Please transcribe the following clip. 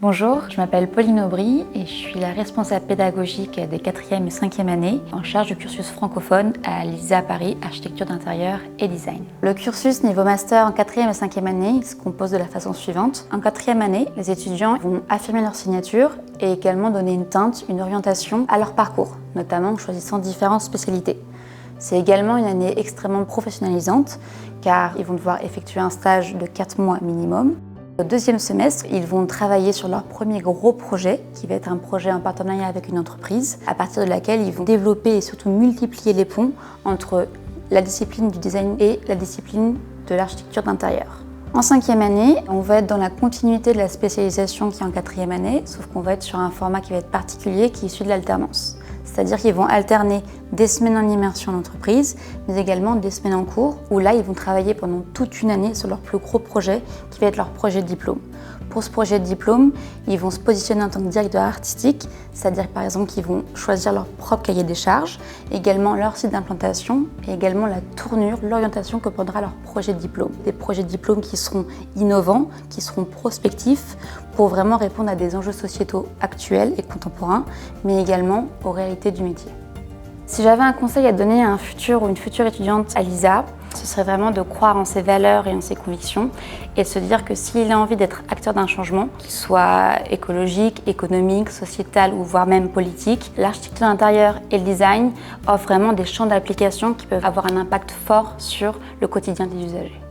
Bonjour, je m'appelle Pauline Aubry et je suis la responsable pédagogique des 4e et 5e années en charge du cursus francophone à l'ISA Paris, architecture d'intérieur et design. Le cursus niveau master en 4e et 5e année il se compose de la façon suivante. En 4e année, les étudiants vont affirmer leur signature et également donner une teinte, une orientation à leur parcours, notamment en choisissant différentes spécialités. C'est également une année extrêmement professionnalisante car ils vont devoir effectuer un stage de 4 mois minimum. Au deuxième semestre, ils vont travailler sur leur premier gros projet, qui va être un projet en partenariat avec une entreprise, à partir de laquelle ils vont développer et surtout multiplier les ponts entre la discipline du design et la discipline de l'architecture d'intérieur. En 5e année, on va être dans la continuité de la spécialisation qui est en 4e année, sauf qu'on va être sur un format qui va être particulier, qui est issu de l'alternance. C'est-à-dire qu'ils vont alterner des semaines en immersion en entreprise, mais également des semaines en cours, où là, ils vont travailler pendant toute une année sur leur plus gros projet, qui va être leur projet de diplôme. Pour ce projet de diplôme, ils vont se positionner en tant que directeur artistique, c'est-à-dire par exemple qu'ils vont choisir leur propre cahier des charges, également leur site d'implantation et également la tournure, l'orientation que prendra leur projet de diplôme. Des projets de diplôme qui seront innovants, qui seront prospectifs pour vraiment répondre à des enjeux sociétaux actuels et contemporains, mais également aux réalités du métier. Si j'avais un conseil à donner à un futur ou une future étudiante à l'ISA, ce serait vraiment de croire en ses valeurs et en ses convictions et de se dire que s'il a envie d'être acteur d'un changement, qu'il soit écologique, économique, sociétal ou voire même politique, l'architecture d'intérieur et le design offrent vraiment des champs d'application qui peuvent avoir un impact fort sur le quotidien des usagers.